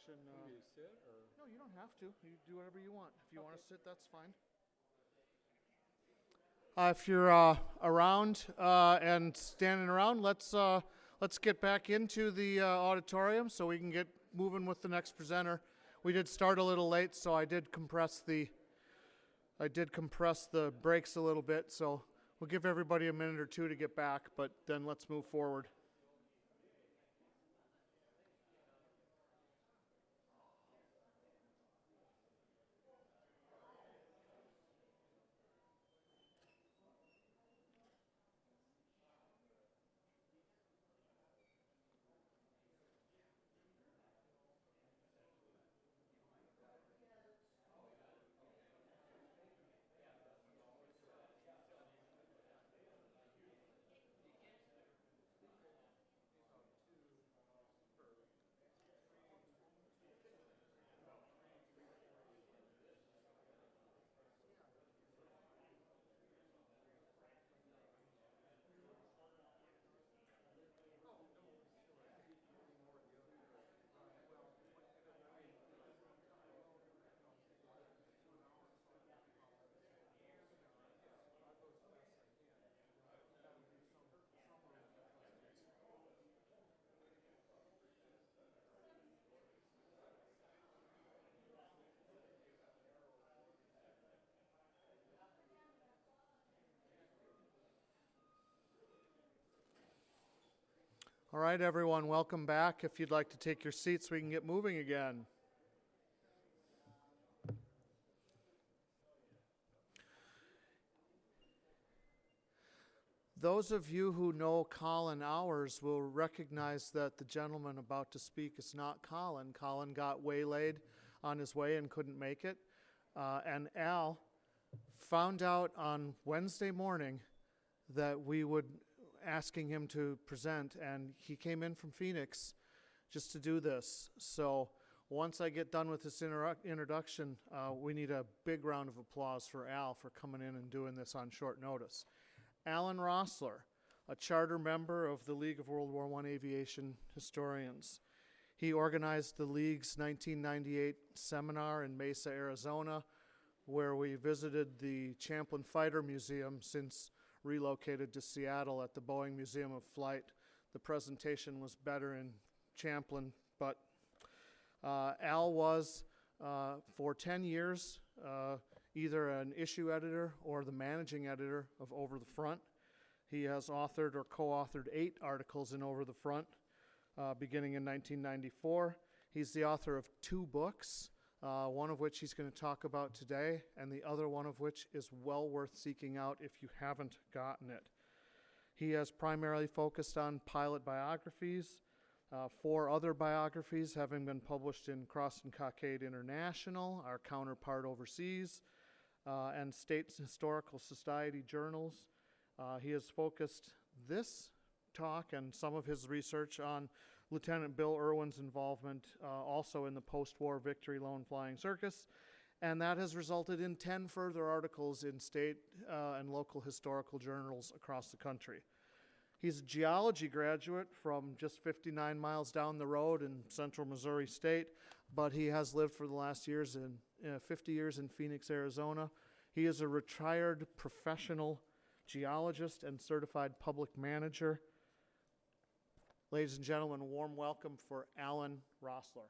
introduction. Do you sit or? No, you don't have to. You do whatever you want. If you want to sit, that's fine. If you're around and standing around, let's get back into the auditorium so we can get moving with the next presenter. We did start a little late, so I did compress the breaks a little bit. So we'll give everybody a minute or two to get back, but then let's move forward. All right, everyone, welcome back. If you'd like to take your seats, we can get moving again. Those of you who know Colin Hours will recognize that the gentleman about to speak is not Colin. Colin got waylaid on his way and couldn't make it. And Al found out on Wednesday morning that we would asking him to present, and he came in from Phoenix just to do this. So once I get done with this introduction, we need a big round of applause for Al for coming in and doing this on short notice. Alan Roesler, a charter member of the League of World War I Aviation Historians. He organized the League's 1998 seminar in Mesa, Arizona, where we visited the Champlin Fighter Museum since relocated to Seattle at the Boeing Museum of Flight. The presentation was better in Champlin, but Al was, for 10 years, either an issue editor or the managing editor of Over the Front. He has authored or co-authored 8 articles in Over the Front, beginning in 1994. He's the author of 2 books, one of which he's going to talk about today, and the other one of which is well worth seeking out if you haven't gotten it. He has primarily focused on pilot biographies, 4 other biographies having been published in Cross and Cockade International, our counterpart overseas, and State Historical Society journals. He has focused this talk and some of his research on Lieutenant Bill Erwin's involvement also in the post-war Victory Lone Flying Circus, and that has resulted in 10 further articles in state and local historical journals across the country. He's a geology graduate from just 59 miles down the road in central Missouri State, but he has lived for the last 50 years in Phoenix, Arizona. He is a retired professional geologist and certified public manager. Ladies and gentlemen, a warm welcome for Alan Roesler.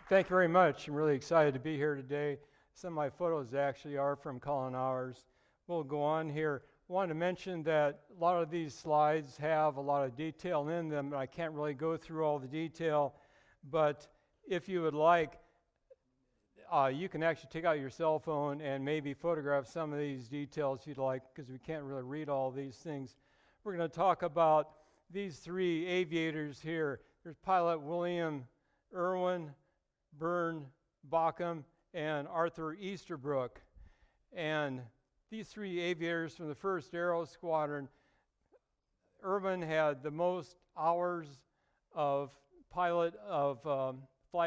Thank you very much. I'm really excited to be here today. Some of my photos actually are from Colin Hours. We'll go on here. I wanted to mention that a lot of these slides have a lot of detail in them, and I can't really go through all the detail, but if you would like, you can actually take out your cell phone and maybe photograph some of these details if you'd like, because we can't really read all these things. We're going to talk about these 3 aviators here. There's pilot William Erwin, Byrne Baucom, and Arthur Easterbrook. And these 3 aviators from the First Aero Squadron, Erwin had the most hours of flight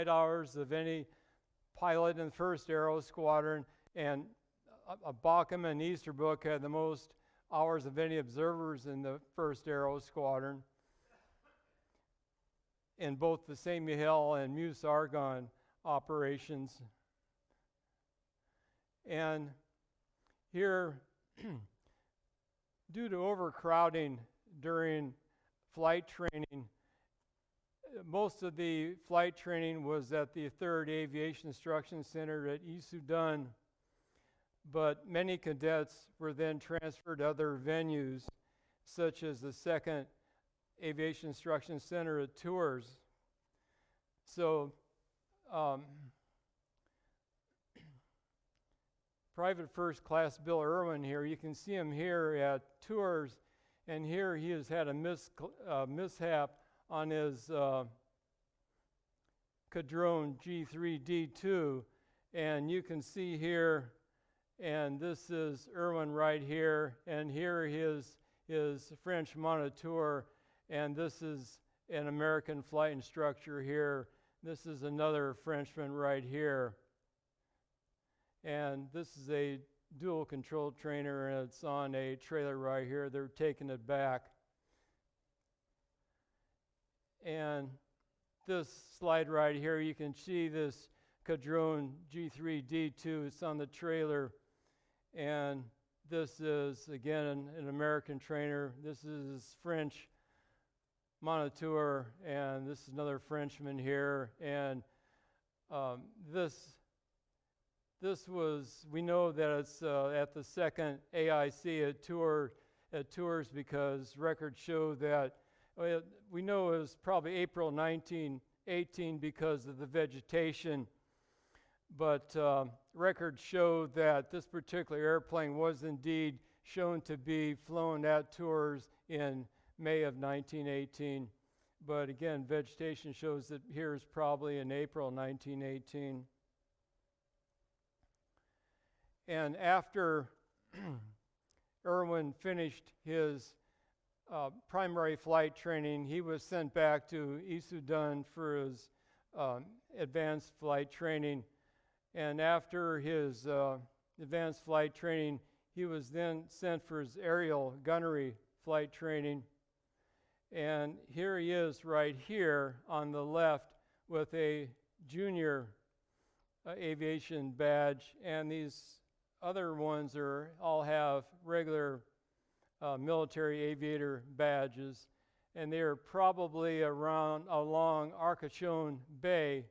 hours of any pilot in the First Aero Squadron, and Baucom and Easterbrook had the most hours of any observers in the first Aero Squadron in both the St. Mihiel and Meuse-Argonne operations. And here, due to overcrowding during flight training, most of the flight training was at the 3rd Aviation Instruction Center at Sqdn, but many cadets were then transferred to other venues, such as the 2nd Aviation Instruction Center at Tours. So, Private First Class Bill Erwin here, you can see him here at Tours, and here he has had a mishap on his Cadrone G3D2, and you can see here, and this is Erwin right here, and here his French moniteur, and this is an American flight instructor here. This is another Frenchman right here. And this is a dual control trainer, and it's on a trailer right here. They're taking it back. And this slide right here, you can see this Cadrone G3D2. It's on the trailer. And this is, again, an American trainer. This is French moniteur, and this is another Frenchman here. And this was, we know that it's at the 2nd AIC at Tours because records show that, we know it was probably April 1918 because of the vegetation, but records show that this particular airplane was indeed shown to be flown at Tours in May of 1918. But again, vegetation shows that here is probably in April 1918. And after Erwin finished his primary flight training, he was sent back to Sqdn for his advanced flight training. And after his advanced flight training, he was then sent for his aerial gunnery flight training. And here he is right here on the left with a junior aviation badge, and these other ones all have regular military aviator badges, and they are probably along Arcachon Bay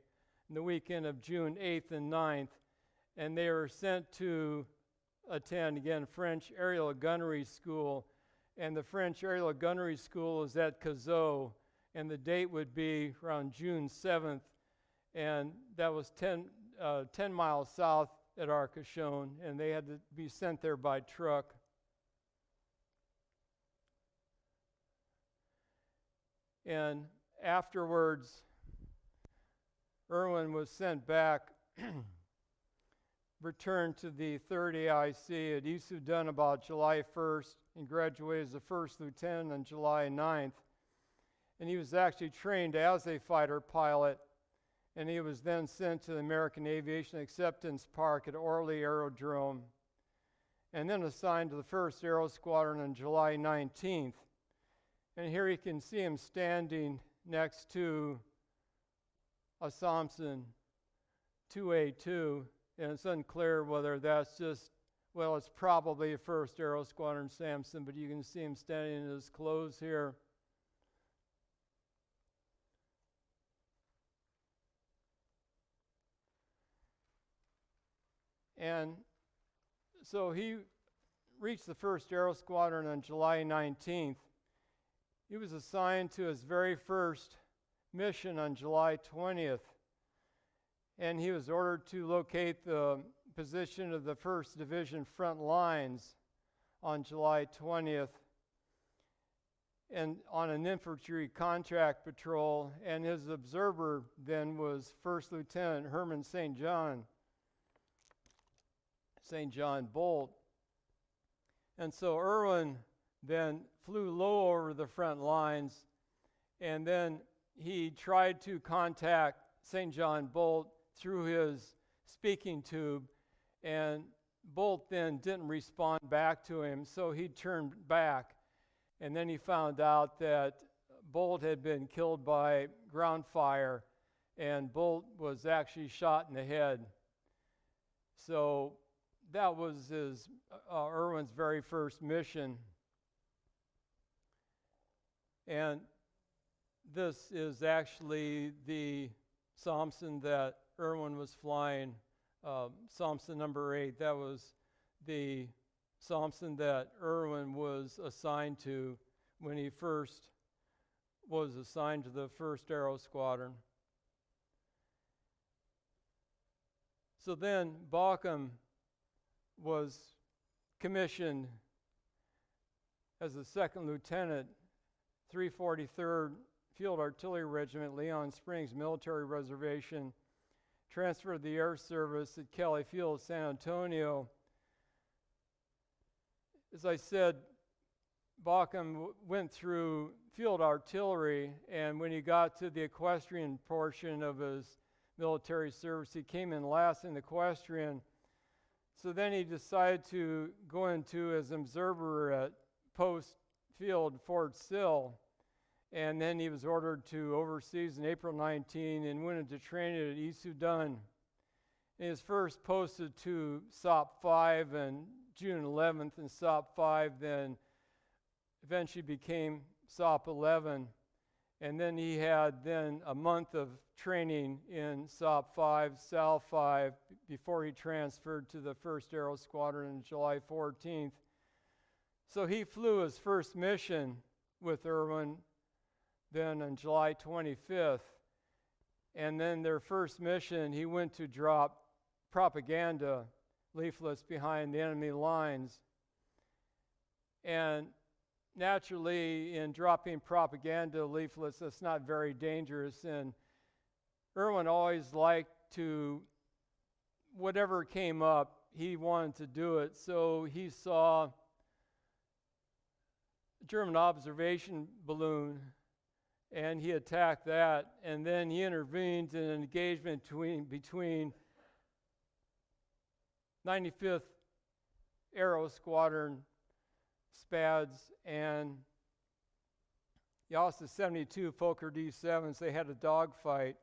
in the weekend of June 8th and 9th, and they were sent to attend, again, French Aerial Gunnery School, and the French Aerial Gunnery School is at Cazaux, and the date would be around June 7th, and that was 10 miles south at Arcachon, and they had to be sent there by truck. And afterwards, Erwin was sent back, returned to the 3rd AIC at Sqdn about July 1st, and graduated as a first lieutenant on July 9th. And he was actually trained as a fighter pilot, and he was then sent to the American Aviation Acceptance Park at Orly Aerodrome, and then assigned to the 1st Aero Squadron on July 19th. And here you can see him standing next to a Thompson 2A2, and it's unclear whether that's just, well, it's probably a 1st Aero Squadron Samson, but you can see him standing in his clothes here. And so he reached the 1st Aero Squadron on July 19th. He was assigned to his very first mission on July 20th, and he was ordered to locate the position of the 1st Division front lines on July 20th, and on an infantry contract patrol, and his observer then was First Lieutenant Herman St. John Bolt. And so Erwin then flew low over the front lines, and then he tried to contact St. John Bolt through his speaking tube, and Bolt then didn't respond back to him, so he turned back. And then he found out that Bolt had been killed by ground fire, and Bolt was actually shot in the head. So that was Erwin's very first mission. And this is actually the Thompson that Erwin was flying, Thompson number 8. That was the Thompson that Erwin was assigned to when he first was assigned to the first Aero Squadron. So then Baucom was commissioned as a second lieutenant, 343rd Field Artillery Regiment, Leon Springs Military Reservation, transferred to the Air Service at Kelly Field, San Antonio. As I said, Baucom went through field artillery, and when he got to the equestrian portion of his military service, he came in last in the equestrian. So then he decided to go into as an observer at Post Field, Fort Sill, and then he was ordered to overseas in April 19 and went into training at Sqdn. He was first posted to SOP 5 on June 11th, and SOP 5 then eventually became SOP 11. And then he had then a month of training in SOP 5, SAL 5, before he transferred to the 1st Aero Squadron on July 14th. So he flew his first mission with Erwin then on July 25th. And then their first mission, he went to drop propaganda leaflets behind the enemy lines. And naturally, in dropping propaganda leaflets, that's not very dangerous. And Erwin always liked to, whatever came up, he wanted to do it. So he saw a German observation balloon, and he attacked that. And then he intervened in an engagement between 95th Aero Squadron Spads and the also 72 Fokker D7s. They had a dogfight.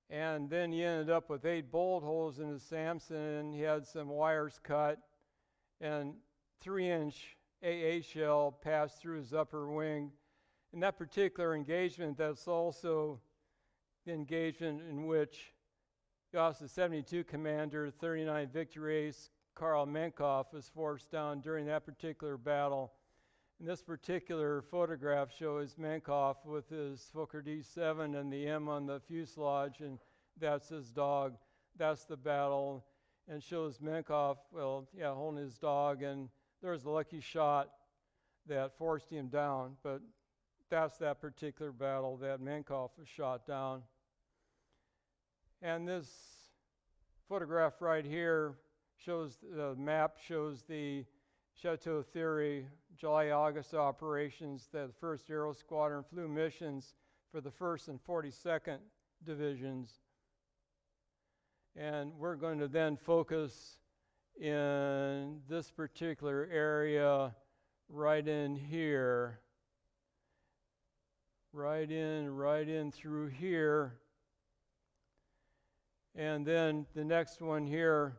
And then he ended up with 8 bullet holes in his Samson, and he had some wires cut, and 3-inch AA shell passed through his upper wing. In that particular engagement, that's also the engagement in which the also 72 commander, 39 victories, Karl Menkoff, was forced down during that particular battle. And this particular photograph shows Menkoff with his Fokker D7 and the M on the fuselage, and that's his dog. That's the battle, and shows Menkoff, holding his dog, and there's a lucky shot that forced him down, but that's that particular battle that Menkoff was shot down. And this photograph right here shows the map, shows the Château-Thierry July-August operations that the 1st Aero Squadron flew missions for the 1st and 42nd Divisions. And we're going to then focus in this particular area right in here. Right in through here. And then the next one here,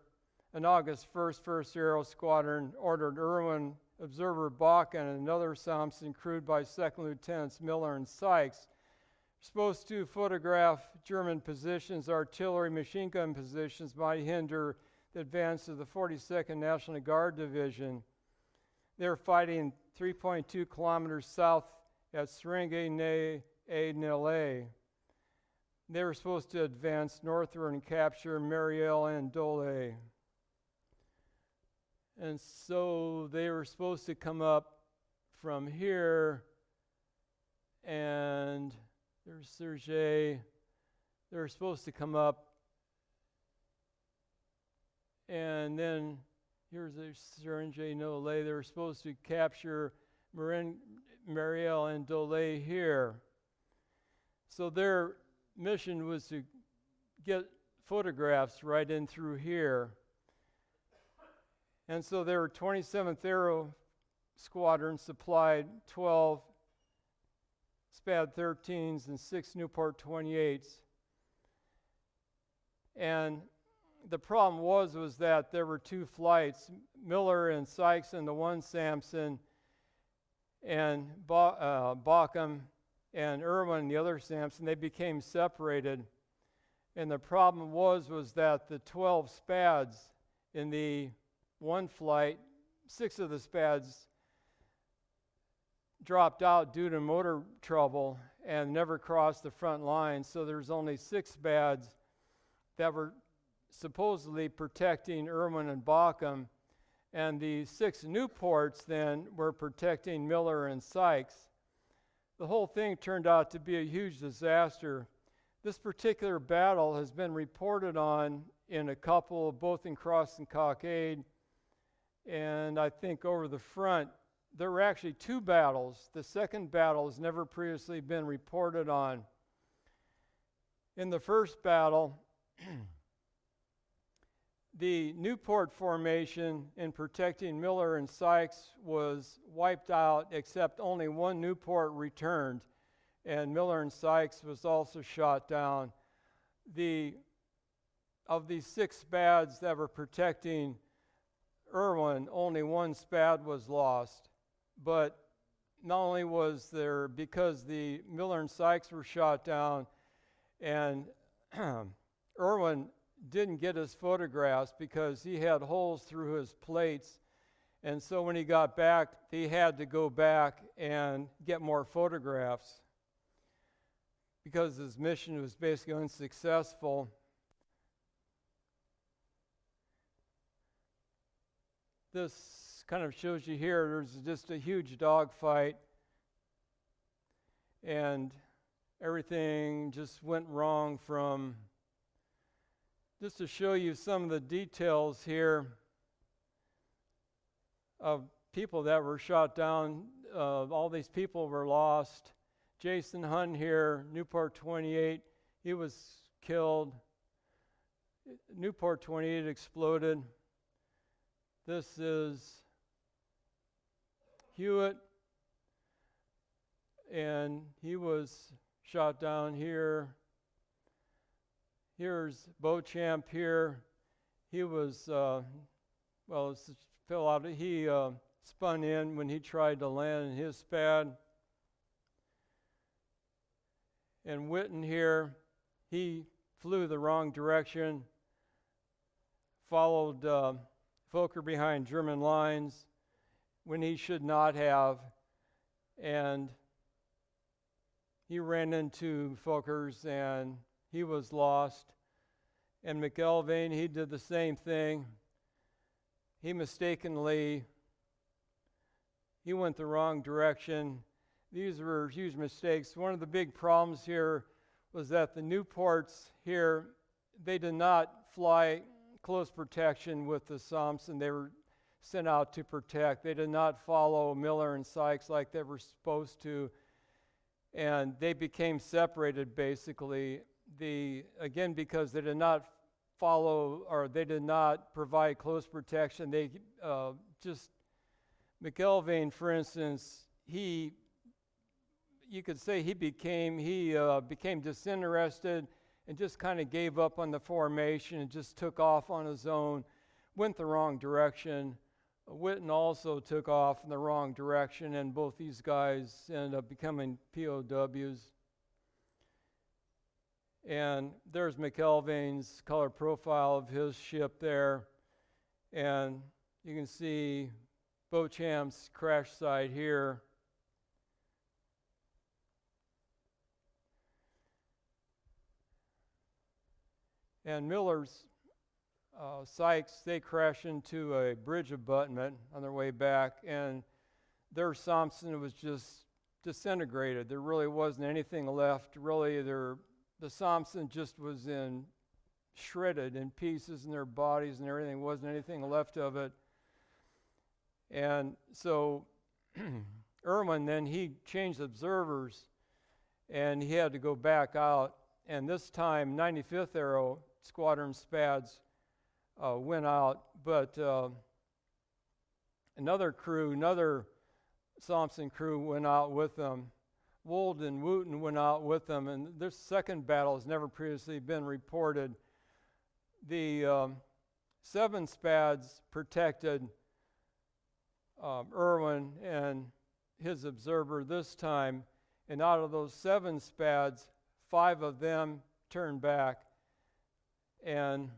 on August 1st, 1st Aero Squadron ordered Erwin, observer Baucom, and another Thompson crewed by 2nd Lieutenants Miller and Sykes, supposed to photograph German positions, artillery, machine gun positions, might hinder the advance of the 42nd National Guard Division. They were fighting 3.2 kilometers south at Sqdn. They were supposed to advance northward and capture Mihiel and Dole. And so they were supposed to come up from here, and there's Sergei. They were supposed to come up, and then here's the Sergei Nole. They were supposed to capture Mihiel and Dole here. So their mission was to get photographs right in through here. And so their 27th Aero Squadron supplied 12 SPAD 13s and 6 Newport 28s. And the problem was that there were two flights, Miller and Sykes in the one Samson, and Baucom and Erwin, the other Samson. They became separated. And the problem was that the 12 SPADs in the one flight, 6 of the SPADs dropped out due to motor trouble and never crossed the front line. So there's only 6 SPADs that were supposedly protecting Erwin and Baucom, and the 6 Newports then were protecting Miller and Sykes. The whole thing turned out to be a huge disaster. This particular battle has been reported on in a couple, both in Cross and Cockade, and I think over the front. There were actually 2 battles. The second battle has never previously been reported on. In the first battle, the Newport formation in protecting Miller and Sykes was wiped out, except only 1 Newport returned, and Miller and Sykes was also shot down. Of these 6 SPADs that were protecting Erwin, only 1 SPAD was lost. But not only was there, because the Miller and Sykes were shot down, and Erwin didn't get his photographs because he had holes through his plates, and so when he got back, he had to go back and get more photographs because his mission was basically unsuccessful. This kind of shows you here, there's just a huge dogfight, and everything just went wrong from, just to show you some of the details here of people that were shot down. All these people were lost. Jason Hunt here, Newport 28, he was killed. Newport 28 exploded. This is Hewitt, and he was shot down here. Here's Beauchamp here. He was, fell out. He spun in when he tried to land in his SPAD. And Witten here, he flew the wrong direction, followed Fokker behind German lines when he should not have, and he ran into Fokkers and he was lost. And McElvain, he did the same thing. He went the wrong direction. These were huge mistakes. One of the big problems here was that the Newports here, they did not fly close protection with the Samson. They were sent out to protect. They did not follow Miller and Sykes like they were supposed to, and they became separated basically. Again, because they did not follow, or they did not provide close protection. They McElvain, for instance, you could say he became disinterested and just kind of gave up on the formation and just took off on his own, went the wrong direction. Witten also took off in the wrong direction, and both these guys ended up becoming POWs. And there's McElvain's color profile of his ship there, and you can see Beauchamp's crash site here. And Miller's Sykes, they crashed into a bridge abutment on their way back, and their Samson was just disintegrated. There really wasn't anything left. Really, the Samson just was shredded in pieces in their bodies and everything. Wasn't anything left of it. And so Erwin, then he changed observers, and he had to go back out. And this time, 95th Aero Squadron SPADs went out, but another Thompson crew went out with them. Wold and Wooten went out with them, and this second battle has never previously been reported. The 7 Spads protected Erwin and his observer this time, and out of those 7 Spads, 5 of them turned back. And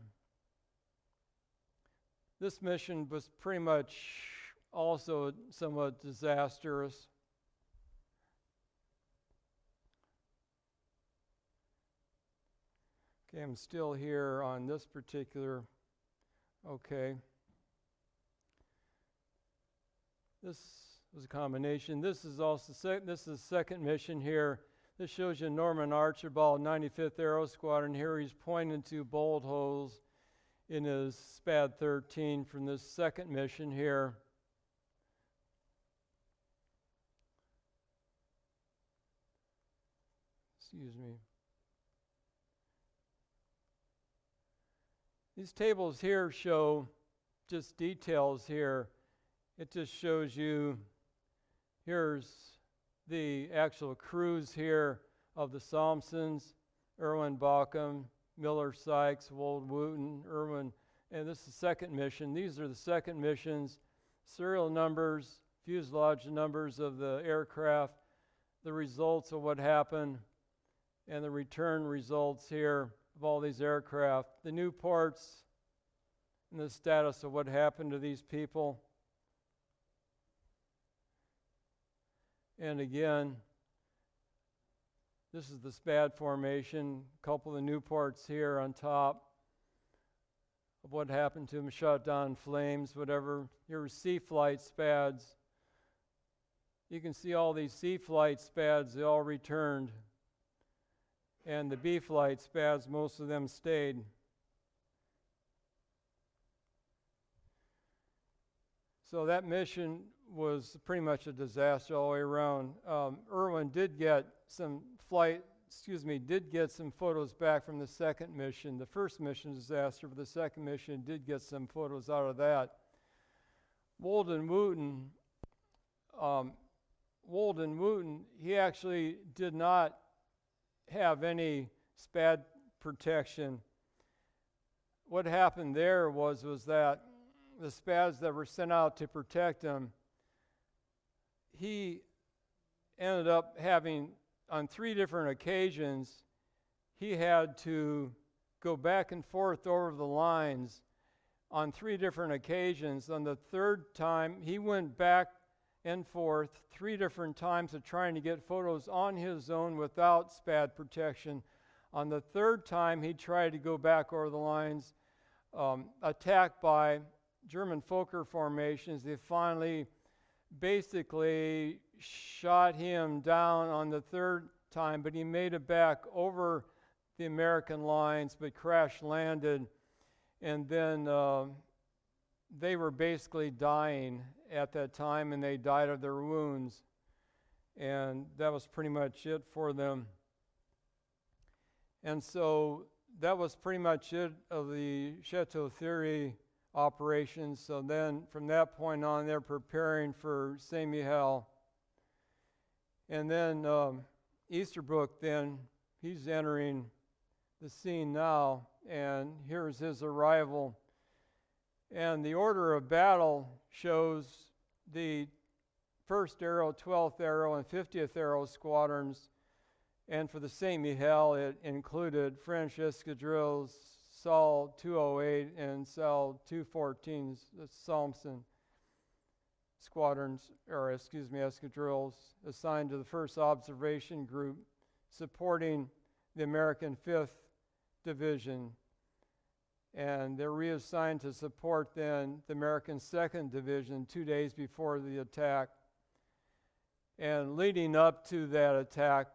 this mission was pretty much also somewhat disastrous. Okay, I'm still here on this particular, okay. This was a combination. This is also this is the second mission here. This shows you Norman Archibald, 95th Aero Squadron. Here he's pointing to bolt holes in his SPAD 13 from this second mission here. Excuse me. These tables here show just details here. It just shows you, here's the actual crews here of the Thompsons, Byrne Baucom, Miller Sykes, Wold Wooten, Erwin, and this is the second mission. These are the second missions, serial numbers, fuselage numbers of the aircraft, the results of what happened, and the return results here of all these aircraft, the new ports, and the status of what happened to these people. And again, this is the SPAD formation, a couple of the new ports here on top of what happened to them, shot down in flames, whatever. Here were sea flight SPADs. You can see all these sea flight SPADs, they all returned. And the B flight SPADs, most of them stayed. So that mission was pretty much a disaster all the way around. Erwin did get some photos back from the second mission. The first mission disaster, but the second mission did get some photos out of that. Wold and Wooten, he actually did not have any SPAD protection. What happened there was that the SPADs that were sent out to protect him, he ended up having, on 3 different occasions, he had to go back and forth over the lines on 3 different occasions. On the third time, he went back and forth 3 different times of trying to get photos on his own without SPAD protection. On the third time, he tried to go back over the lines, attacked by German Fokker formations. They finally basically shot him down on the third time, but he made it back over the American lines, but crash landed. And then they were basically dying at that time, and they died of their wounds. And that was pretty much it for them. And so that was pretty much it of the Château-Thierry operations. So then from that point on, they're preparing for St. Mihiel. And then Easterbrook, then he's entering the scene now, and here's his arrival. And the order of battle shows the 1st Aero, 12th Aero, and 50th Aero squadrons. And for the St. Mihiel, it included French escadrilles, Sol 208 and Sol 214, the Thompson squadrons, escadrilles, assigned to the 1st Observation Group, supporting the American 5th Division. And they're reassigned to support then the American 2nd Division 2 days before the attack. And leading up to that attack,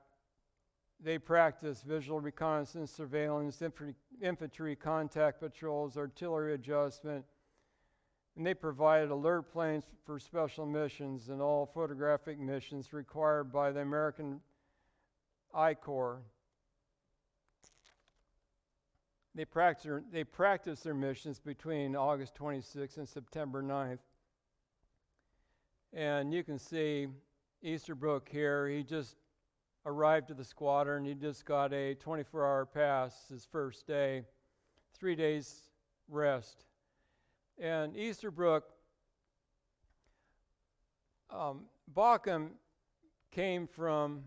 they practiced visual reconnaissance, surveillance, infantry contact patrols, artillery adjustment, and they provided alert planes for special missions and all photographic missions required by the American I Corps. They practiced their missions between August 26th and September 9th. And you can see Easterbrook here. He just arrived at the squadron. He just got a 24-hour pass his first day, 3 days rest. And Easterbrook, Baucom came from,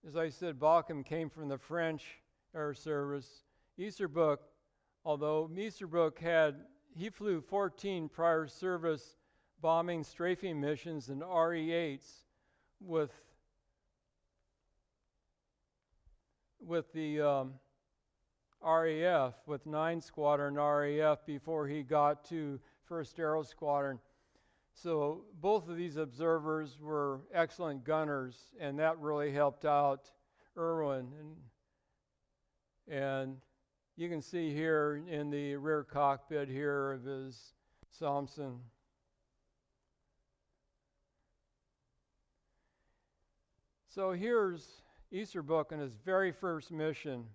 as I said, Baucom came from the French Air Service. Easterbrook, although Easterbrook he flew 14 prior service bombing strafing missions in RE-8s with the RAF, with 9 Squadron RAF before he got to First Aero Squadron. So both of these observers were excellent gunners, and that really helped out Erwin. And you can see here in the rear cockpit here of his Thompson. So here's Easterbrook in his very first mission,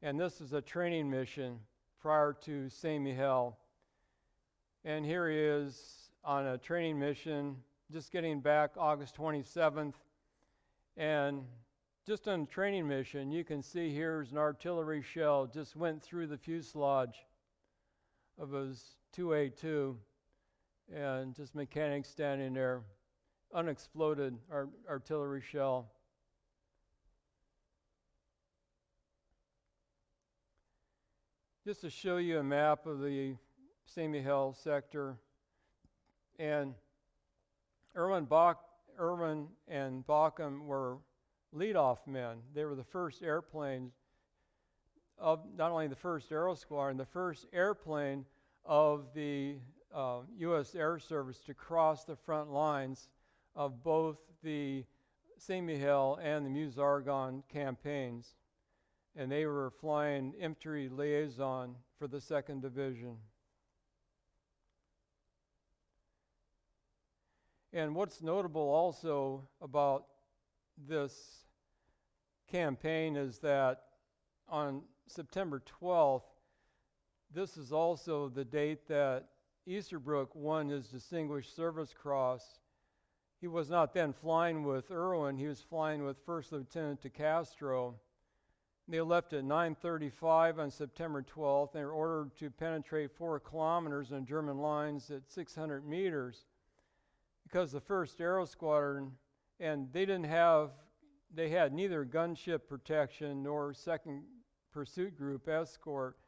and this is a training mission prior to St. Mihiel. And here he is on a training mission, just getting back August 27th, and just on a training mission, you can see here's an artillery shell just went through the fuselage of his 2A2, and just mechanics standing there, unexploded artillery shell. Just to show you a map of the St. Mihiel sector, and Erwin and Baucom were lead-off men. They were the first airplanes of not only the first Aero Squadron, the first airplane of the U.S. Air Service to cross the front lines of both the St. Mihiel and the Meuse-Argonne campaigns. And they were flying infantry liaison for the 2nd Division. And what's notable also about this campaign is that on September 12th, this is also the date that Easterbrook won his Distinguished Service Cross. He was not then flying with Erwin, he was flying with First Lieutenant de Castro. They left at 9:35 on September 12th. They were ordered to penetrate 4 kilometers on German lines at 600 meters. Because the First Aero Squadron, and they had neither gunship protection nor second pursuit group escort.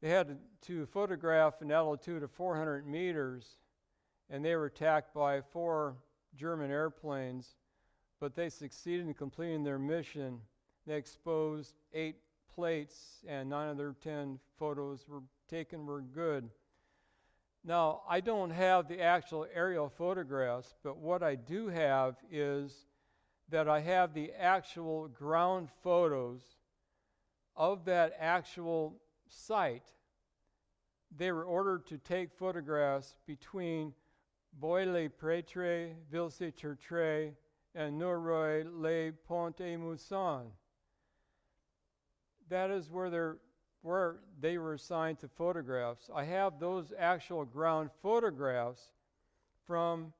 They had to photograph an altitude of 400 meters, and they were attacked by 4 German airplanes, but they succeeded in completing their mission. They exposed 8 plates, and 9 of their 10 photos were taken were good. Now, I don't have the actual aerial photographs, but what I do have is that I have the actual ground photos of that actual site. They were ordered to take photographs between Bois-les-Prêtres, Ville-Saint-Tertre, and Norroy-les-Ponts-et-Mousson. That is where they were assigned to photographs. I have those actual ground photographs from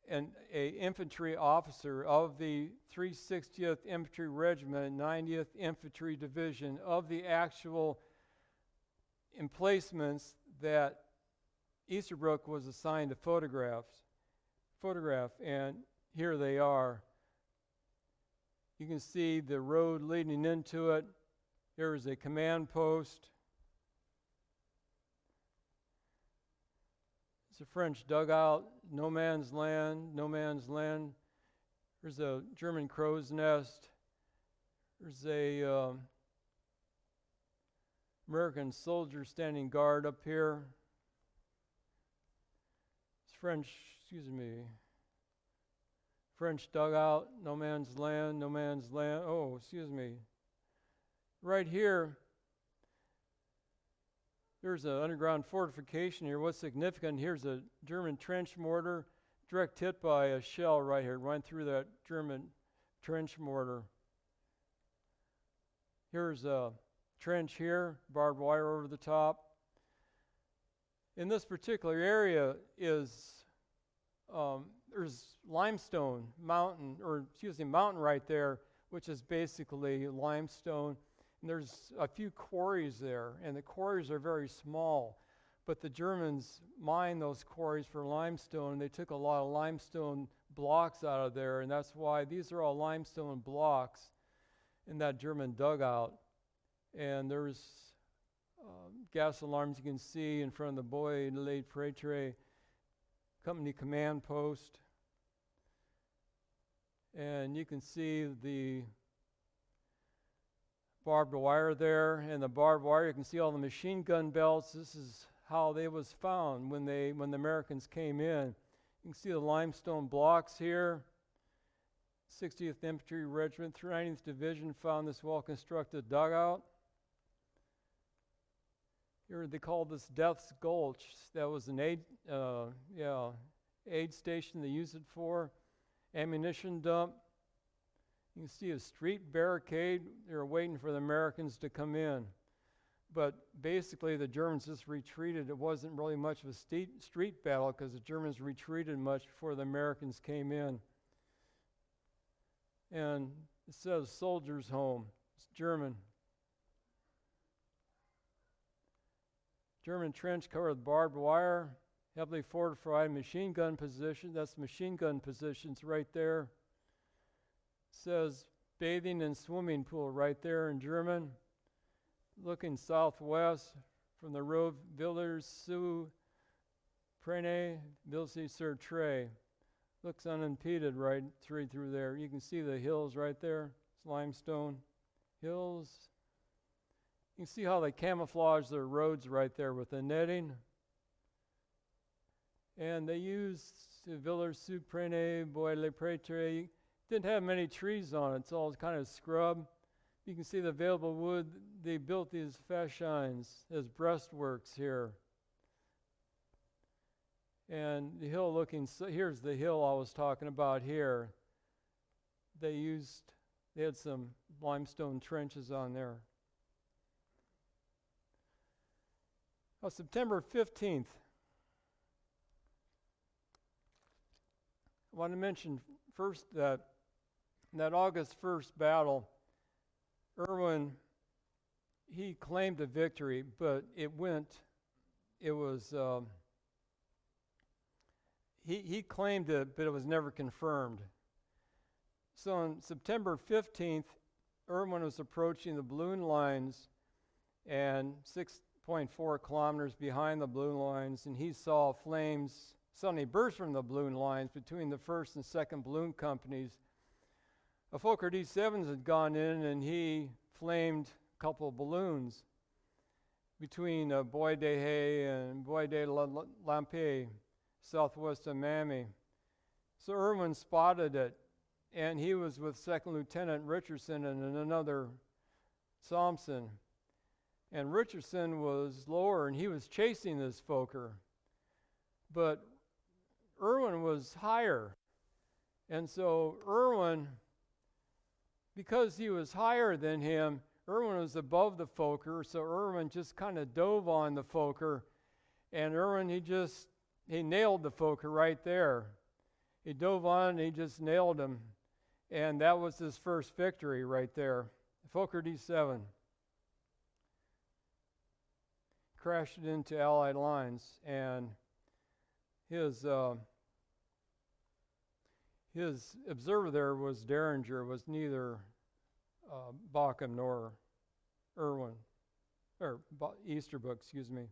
an infantry officer of the 360th Infantry Regiment, 90th Infantry Division, of the actual emplacements that Easterbrook was assigned to photograph, and here they are. You can see the road leading into it. There is a command post. It's a French dugout, no man's land, no man's land. There's a German crow's nest. There's a American soldier standing guard up here. It's French dugout, no man's land, no man's land. Oh, excuse me. Right here, there's an underground fortification here. What's significant, here's a German trench mortar, direct hit by a shell right here, went through that German trench mortar. Here's a trench here, barbed wire over the top. In this particular area is there's limestone mountain right there, which is basically limestone. And there's a few quarries there, and the quarries are very small. But the Germans mined those quarries for limestone, and they took a lot of limestone blocks out of there, and that's why these are all limestone blocks in that German dugout. And there's gas alarms you can see in front of the Bois de la Prétre company command post. And you can see the barbed wire there, and the barbed wire, you can see all the machine gun belts. This is how they was found when the Americans came in. You can see the limestone blocks here. 60th Infantry Regiment, 90th Division found this well-constructed dugout. Here they called this Death's Gulch. That was an aid station they used it for. Ammunition dump. You can see a street barricade. They were waiting for the Americans to come in. But basically the Germans just retreated. It wasn't really much of a street battle because the Germans retreated much before the Americans came in. And it says Soldiers' Home. It's German. German trench covered with barbed wire, heavily fortified machine gun position. That's machine gun positions right there. It says bathing and swimming pool right there in German. Looking southwest from the road Villers-sous Prene, Vilsey-sur-Tre. Looks unimpeded right through there. You can see the hills right there. It's limestone hills. You can see how they camouflage their roads right there with the netting. And they used Villers-sous-Prene, Bois-le-Prétre. Didn't have many trees on it. It's all kind of scrub. You can see the available wood. They built these fascines as breastworks here. And the hill looking, here's the hill I was talking about here. They had some limestone trenches on there. September 15th. I want to mention first that in that August 1st battle, Erwin, he claimed a victory, but he claimed it, but it was never confirmed. So on September 15th, Erwin was approaching the balloon lines and 6.4 kilometers behind the balloon lines, and he saw flames suddenly burst from the balloon lines between the 1st and 2nd balloon companies. A Fokker D-7s had gone in, and he flamed a couple of balloons between Bois de Hay and Bois de Lampe, southwest of Mamie. So Erwin spotted it, and he was with 2nd Lieutenant Richardson and another Thompson. And Richardson was lower, and he was chasing this Fokker. But Erwin was higher. And so Erwin, because he was higher than him, Erwin was above the Fokker, so Erwin just kind of dove on the Fokker, and Erwin, he nailed the Fokker right there. He dove on and he just nailed him, and that was his first victory right there. Fokker D-7 crashed it into Allied lines, and his observer there was Derringer, was neither Baucom nor Erwin, or Easterbrook, excuse me.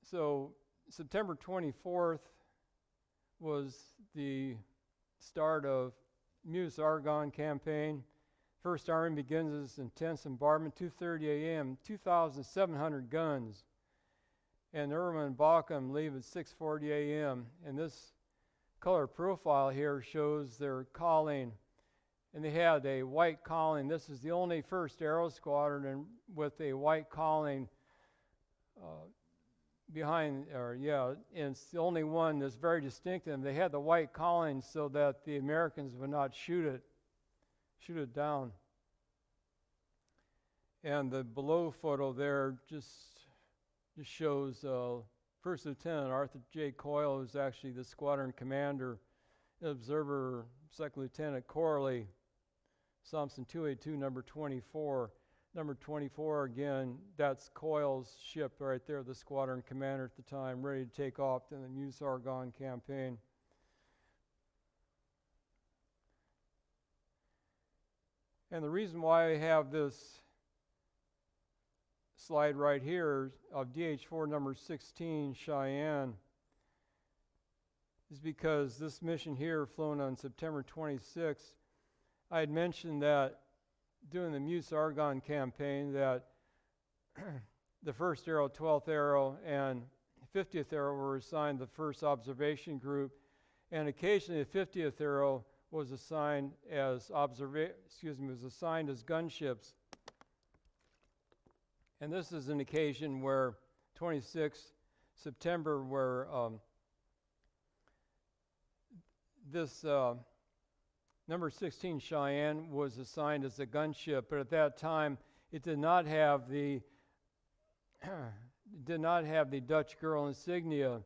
So September 24th was the start of Meuse-Argonne campaign. First Army begins its intense bombardment, 2:30 a.m., 2,700 guns. And Erwin and Baucom leave at 6:40 a.m. And this color profile here shows their calling. And they had a white calling. This is the only first Aero Squadron with a white calling and it's the only one that's very distinctive. They had the white calling so that the Americans would not shoot it down. And the below photo there just shows First Lieutenant Arthur J. Coyle, who's actually the squadron commander, observer Second Lieutenant Corley, Thompson 282, number 24. Number 24, again, that's Coyle's ship right there, the squadron commander at the time, ready to take off in the Meuse-Argonne campaign. And the reason why I have this slide right here of DH-4 number 16, Cheyenne, is because this mission here, flown on September 26th, I had mentioned that during the Meuse-Argonne campaign that the 1st Aero, 12th Aero, and 50th Aero were assigned the 1st Observation Group, and occasionally the 50th Aero was assigned as gunships. And this is an occasion where 26th September, where this number 16 Cheyenne was assigned as a gunship, but at that time it did not have the Dutch girl insignia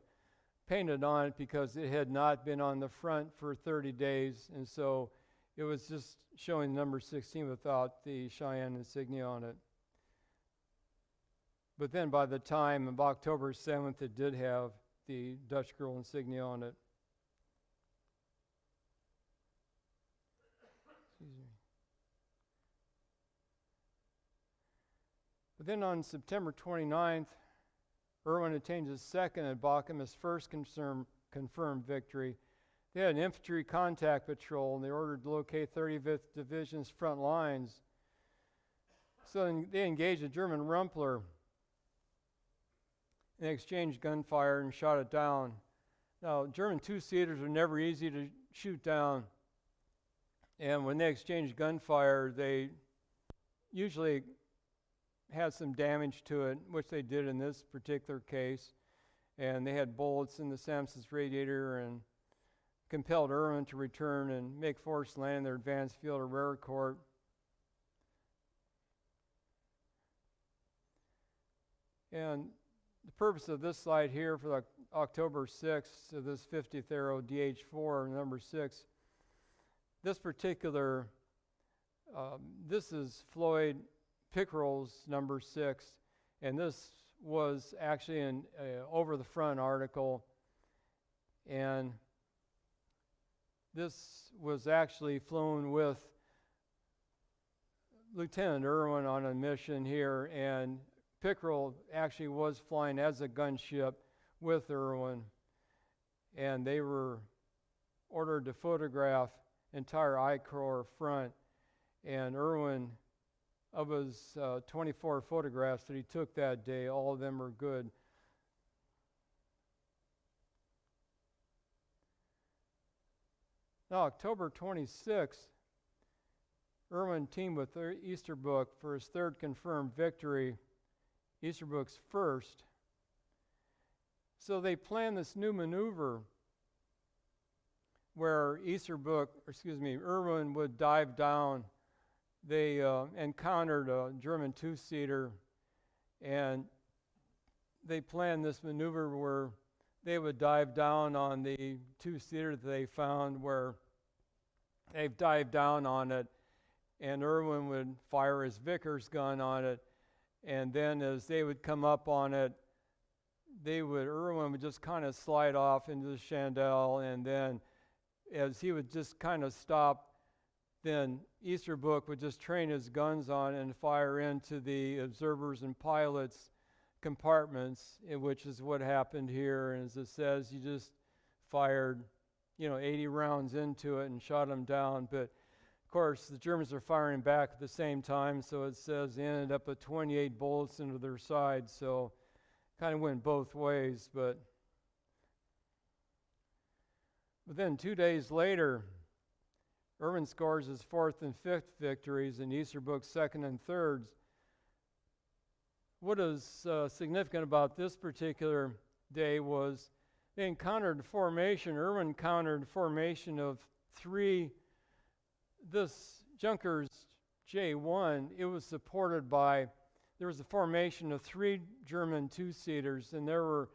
painted on it because it had not been on the front for 30 days, and so it was just showing number 16 without the Cheyenne insignia on it. But then by the time of October 7th, it did have the Dutch girl insignia on it. But then on September 29th, Erwin attained his second and Baucom his first confirmed victory. They had an infantry contact patrol, and they ordered to locate 35th Division's front lines. So they engaged a German Rumpler, and they exchanged gunfire and shot it down. Now, German two-seaters are never easy to shoot down, and when they exchanged gunfire, they usually had some damage to it, which they did in this particular case. And they had bullets in the Synopsis radiator and compelled Erwin to return and make forced land in their advanced field of rare court. And the purpose of this slide here for the October 6th of this 50th Aero DH-4 number 6, this particular, this is Floyd Pickerel's number 6, and this was actually an over-the-front article, and this was actually flown with Lieutenant Erwin on a mission here, and Pickerel actually was flying as a gunship with Erwin, and they were ordered to photograph entire I-Corps front, and Erwin, of his 24 photographs that he took that day, all of them are good. Now, October 26th, Erwin teamed with Easterbrook for his third confirmed victory, Easterbrook's first. So they planned this new maneuver where Erwin would dive down. They encountered a German two-seater, and they planned this maneuver where they would dive down on the two-seater that they found, where they've dived down on it, and Erwin would fire his Vickers gun on it, and then as they would come up on it, Erwin would just kind of slide off into the chandelle, and then as he would just kind of stop, then Easterbrook would just train his guns on and fire into the observers and pilots' compartments, which is what happened here. And as it says, he just fired, 80 rounds into it and shot them down. But of course, the Germans are firing back at the same time, so it says they ended up with 28 bullets into their side. So kind of went both ways. But then 2 days later, Erwin scores his fourth and fifth victories, and Easterbrook's second and thirds. What is significant about this particular day was they encountered formation. Erwin encountered formation of three. This Junkers J1, it was supported by, there was a formation of three German two-seaters, and there were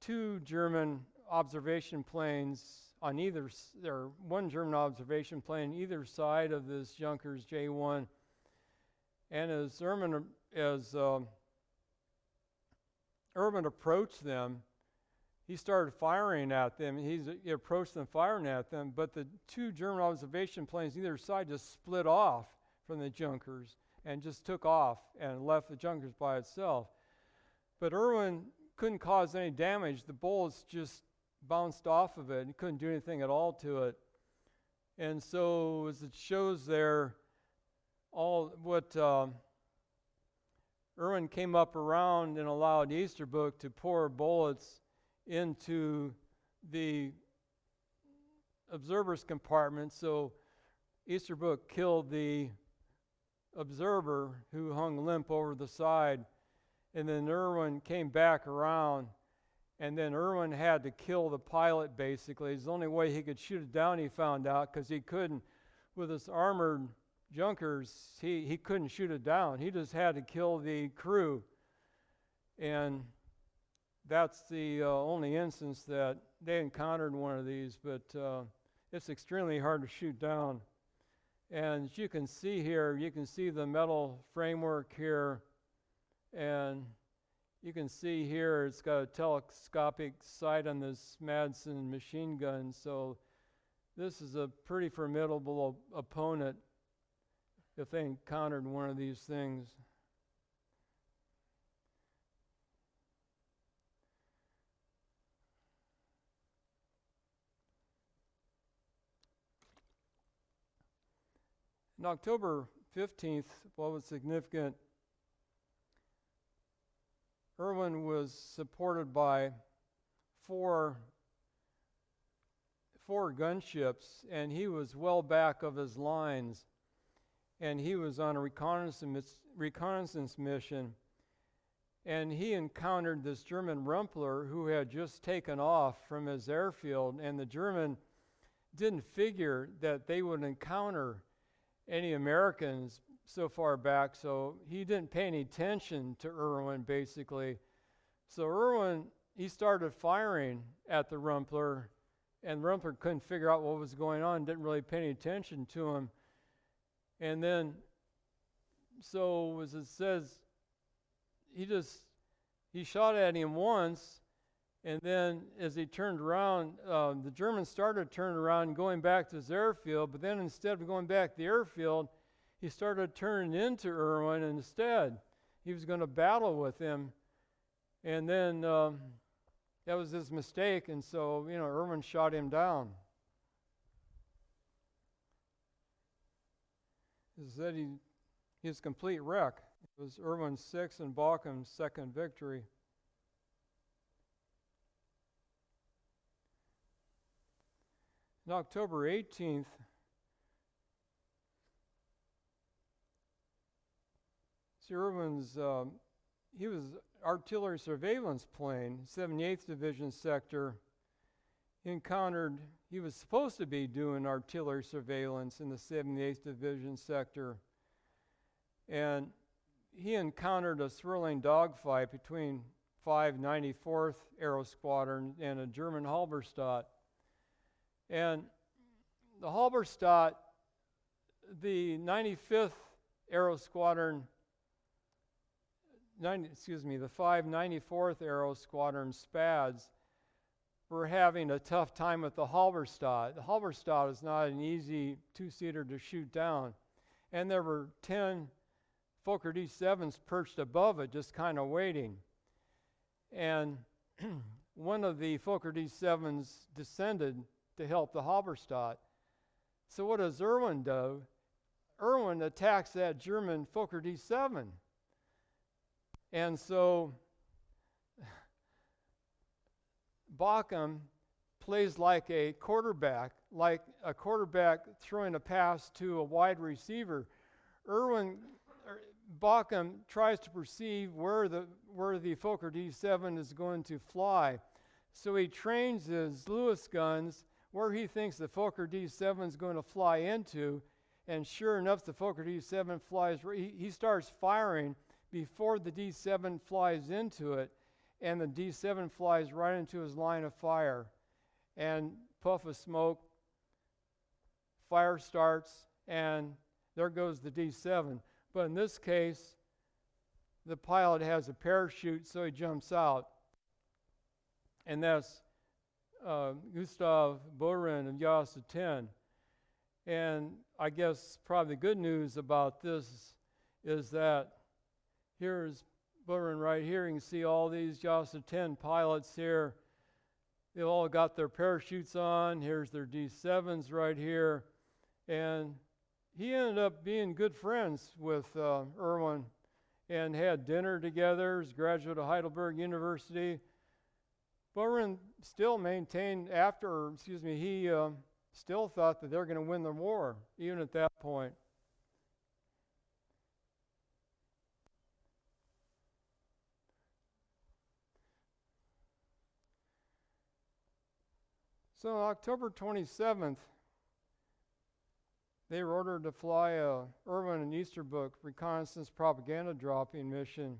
two German observation planes on either, or one German observation plane either side of this Junkers J-1. And as Erwin approached them, he started firing at them. He approached them firing at them, but the two German observation planes either side just split off from the Junkers and just took off and left the Junkers by itself. But Erwin couldn't cause any damage. The bullets just bounced off of it. He couldn't do anything at all to it. And so as it shows there, all what Erwin came up around and allowed Easterbrook to pour bullets into the observer's compartment. So Easterbrook killed the observer who hung limp over the side. And then Erwin came back around, and then Erwin had to kill the pilot, basically. It's the only way he could shoot it down, he found out, because he couldn't, with his armored Junkers, he couldn't shoot it down. He just had to kill the crew. And that's the only instance that they encountered one of these, but it's extremely hard to shoot down. And as you can see here, you can see the metal framework here, and you can see here it's got a telescopic sight on this Madsen machine gun, so this is a pretty formidable opponent if they encountered one of these things. On October 15th, what was significant, Erwin was supported by four gunships, and he was well back of his lines, and he was on a reconnaissance mission, and he encountered this German Rumpler who had just taken off from his airfield, and the German didn't figure that they would encounter any Americans so far back, so he didn't pay any attention to Erwin, basically. So Erwin, he started firing at the Rumpler, and the Rumpler couldn't figure out what was going on, didn't really pay any attention to him. And then, so as it says, he shot at him once, and then as he turned around, the Germans started turning around and going back to his airfield, but then instead of going back to the airfield, he started turning into Erwin, and instead he was going to battle with him. And then that was his mistake, and so, Erwin shot him down. He said he was a complete wreck. It was Erwin's 6th and Baucom's 2nd victory. On October 18th, Erwin's, he was artillery surveillance plane, 78th Division sector. He was supposed to be doing artillery surveillance in the 78th Division sector. And he encountered a swirling dogfight between 594th Aero Squadron and a German Halberstadt. And the Halberstadt, the 95th Aero Squadron, the 594th Aero Squadron Spads were having a tough time with the Halberstadt. The Halberstadt is not an easy two-seater to shoot down. And there were 10 Fokker D7s perched above it, just kind of waiting. And one of the Fokker D7s descended to help the Halberstadt. So what does Erwin do? Erwin attacks that German Fokker D7. And so Baucom plays like a quarterback throwing a pass to a wide receiver. Baucom tries to perceive where the Fokker D7 is going to fly. So he trains his Lewis guns where he thinks the Fokker D7 is going to fly into, and sure enough, the Fokker D7 flies. He starts firing before the D7 flies into it, and the D7 flies right into his line of fire. And puff of smoke, fire starts, and there goes the D7. But in this case, the pilot has a parachute, so he jumps out. And that's Gustav Bohren of Jasta 10. And I guess probably the good news about this is that here's Bohren right here. You can see all these Jasta 10 pilots here. They've all got their parachutes on. Here's their D7s right here. And he ended up being good friends with Erwin and had dinner together as a graduate of Heidelberg University. Bohren still maintained he still thought that they're going to win the war, even at that point. So on October 27th, they were ordered to fly a Erwin and Easterbrook reconnaissance propaganda dropping mission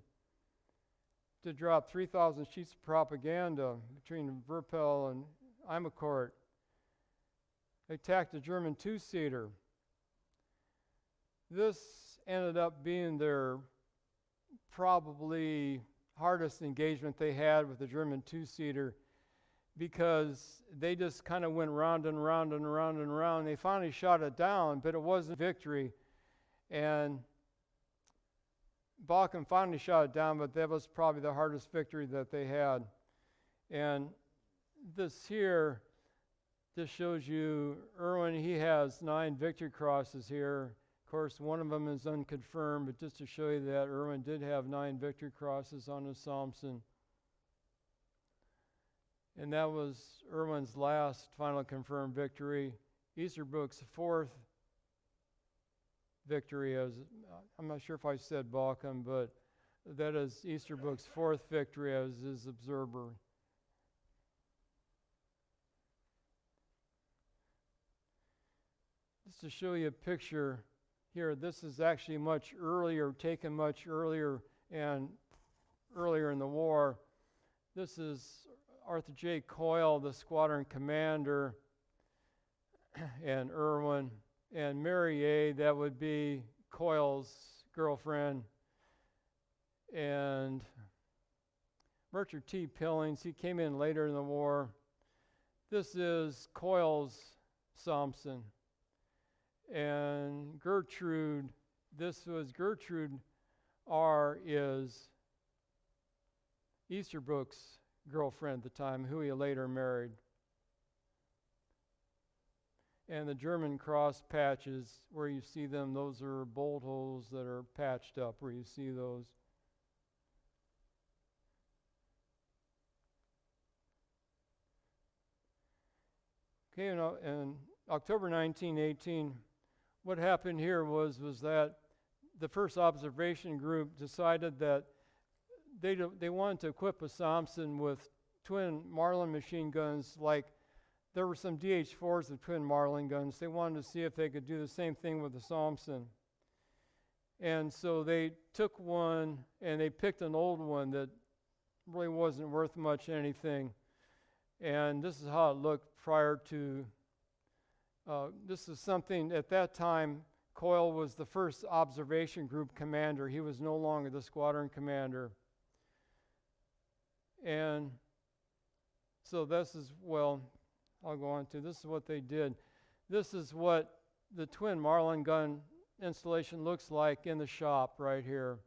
to drop 3,000 sheets of propaganda between Verpel and Imecourt. They attacked a German two-seater. This ended up being their probably hardest engagement they had with the German two-seater, because they just kind of went round and round and round and round. They finally shot it down, but it wasn't victory. And Baucom finally shot it down, but that was probably the hardest victory that they had. And this here just shows you Erwin. He has 9 victory crosses here. Of course, one of them is unconfirmed, but just to show you that Erwin did have 9 victory crosses on his Samson. And that was Erwin's last final confirmed victory. Easterbrook's 4th victory, I'm not sure if I said Baucom, but that is Easterbrook's 4th victory as his observer. Just to show you a picture here, this is actually much earlier, taken much earlier and earlier in the war. This is Arthur J. Coyle, the squadron commander, and Erwin, and Mary A., that would be Coyle's girlfriend, and Richard T. Pillings, he came in later in the war. This is Coyle's Samson. And Gertrude, this was Gertrude R. is Easterbrook's girlfriend at the time, who he later married. And the German cross patches, where you see them, those are bolt holes that are patched up, where you see those. Okay, in October 1918, what happened here was that the first observation group decided that they wanted to equip a Samson with twin Marlin machine guns. Like there were some DH-4s of twin Marlin guns. They wanted to see if they could do the same thing with the Samson. And so they took one and they picked an old one that really wasn't worth much anything. And this is how it looked prior to, this is something, at that time, Coyle was the first observation group commander. He was no longer the squadron commander. And so this is, well, I'll go on to, this is what they did. This is what the twin Marlin gun installation looks like in the shop right here.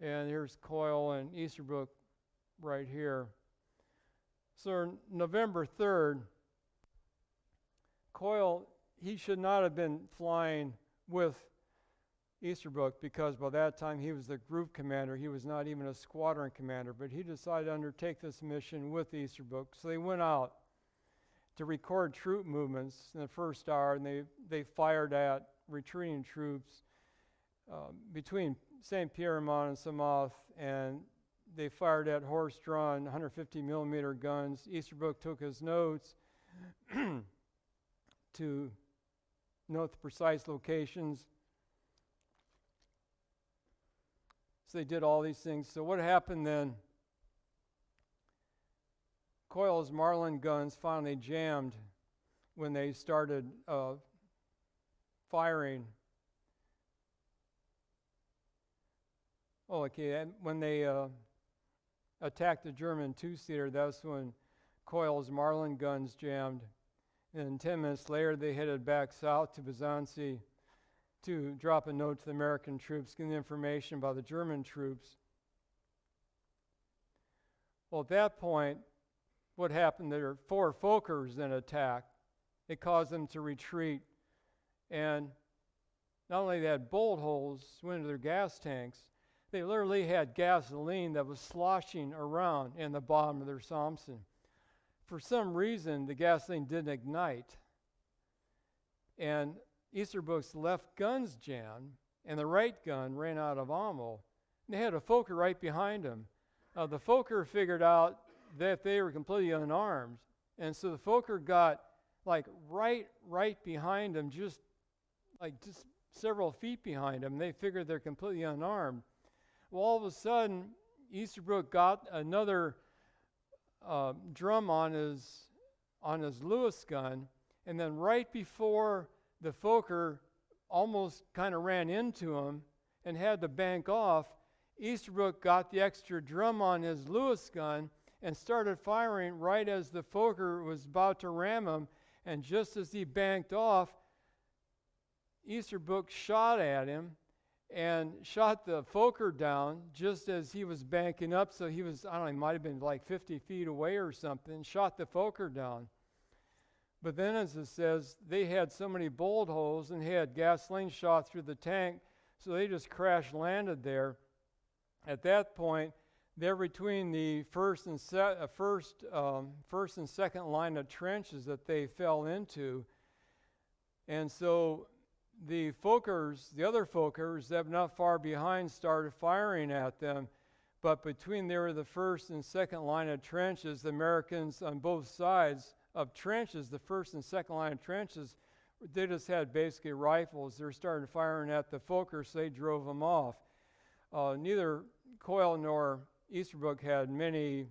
And here's Coyle and Easterbrook right here. So November 3rd, Coyle, he should not have been flying with Easterbrook, because by that time he was the group commander. He was not even a squadron commander, but he decided to undertake this mission with Easterbrook. So they went out to record troop movements in the first hour, and they fired at retreating troops between St. Pierre-Mont and Samoth, and they fired at horse-drawn 150 millimeter guns. Easterbrook took his notes to note the precise locations. So they did all these things. So what happened then Coyle's Marlin guns finally jammed when they started firing. Oh, okay, and when they attacked the German two-seater, that's when Coyle's Marlin guns jammed. And 10 minutes later, they headed back south to Byzancy to drop a note to the American troops, getting information about the German troops. Well, at that point, what happened? There were 4 Fokkers then attacked. It caused them to retreat. And not only they had bullet holes into their gas tanks, they literally had gasoline that was sloshing around in the bottom of their Thompson. For some reason, the gasoline didn't ignite. And Easterbrook's left gun's jammed, and the right gun ran out of ammo. And they had a Fokker right behind him. The Fokker figured out that they were completely unarmed. And so the Fokker got like right behind him, just several feet behind him. They figured they're completely unarmed. Well, all of a sudden, Easterbrook got another drum on his Lewis gun, and then right before the Fokker almost kind of ran into him and had to bank off, Easterbrook got the extra drum on his Lewis gun and started firing right as the Fokker was about to ram him. And just as he banked off, Easterbrook shot at him and shot the Fokker down just as he was banking up. So he was, I don't know, he might have been like 50 feet away or something, shot the Fokker down. But then, as it says, they had so many bullet holes and had gasoline shot through the tank, so they just crash landed there. At that point, they're between the first and second line of trenches that they fell into. And so the other Fokkers that were not far behind started firing at them. But between the first and second line of trenches, the Americans on both sides of trenches, the first and second line of trenches, they just had basically rifles. They started firing at the Fokker, so they drove them off. Neither Coyle nor Easterbrook had many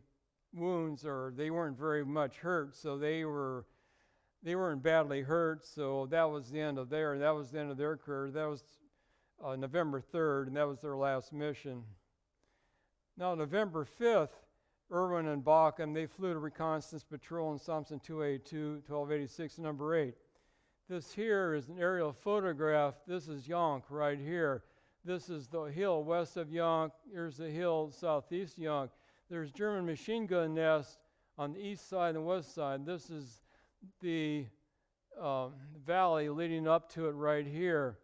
wounds, or they weren't very much hurt, so they weren't badly hurt. So that was the end of their career. That was November 3rd, and that was their last mission. Now, November 5th, Erwin and Baucom, they flew to reconnaissance patrol in Thompson 282, 1286, number 8. This here is an aerial photograph. This is Yonk right here. This is the hill west of Yonk. Here's the hill southeast of Yonk. There's German machine gun nests on the east side and west side. This is the valley leading up to it right here.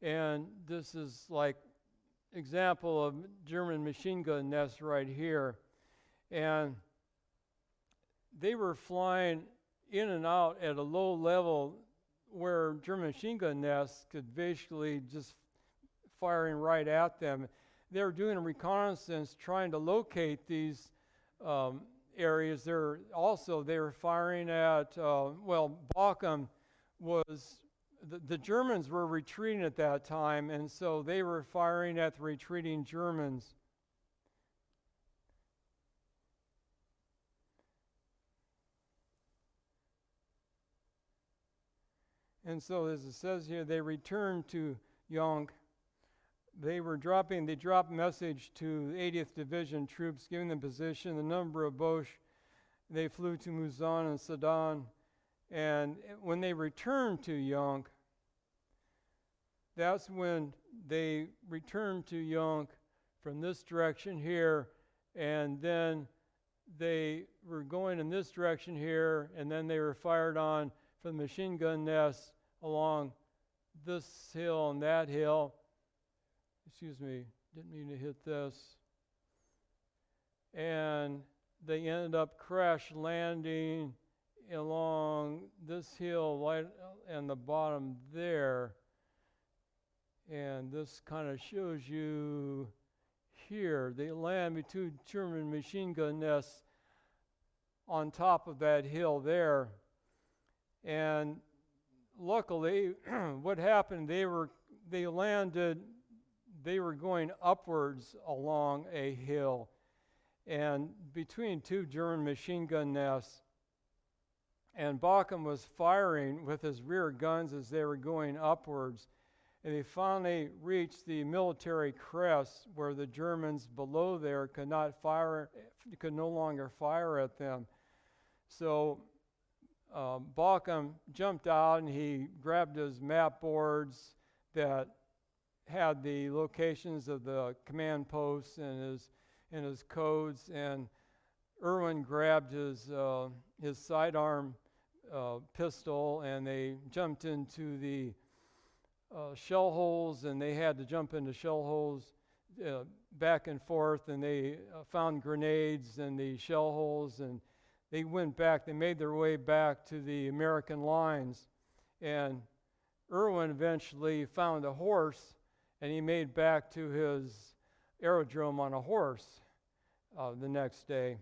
And this is like example of German machine gun nests right here. And they were flying in and out at a low level where German machine gun nests could basically just firing right at them. They were doing a reconnaissance trying to locate these areas. They were firing at, Baucom was, the Germans were retreating at that time, and so they were firing at the retreating Germans. And so, as it says here, they returned to Yonk. They dropped a message to the 80th Division troops, giving them position, the number of Boche. They flew to Meuse-Argonne and Sqdn. And when they returned to Yonk, that's when they returned to Yonk from this direction here, and then they were going in this direction here, and then they were fired on from the machine gun nests along this hill and that hill. Excuse me, didn't mean to hit this. And they ended up crash landing along this hill right in the bottom there. And this kind of shows you here. They land between German machine gun nests on top of that hill there. And luckily, what happened, they were going upwards along a hill. and between two German machine gun nests. And Baucom was firing with his rear guns as they were going upwards. And they finally reached the military crest where the Germans below there could no longer fire at them. So Baucom jumped out and he grabbed his map boards that had the locations of the command posts and his codes, and Erwin grabbed his sidearm pistol, and they jumped into the shell holes, and they had to jump into shell holes back and forth, and they found grenades in the shell holes, and they made their way back to the American lines. And Erwin eventually found a horse, and he made back to his aerodrome on a horse the next day.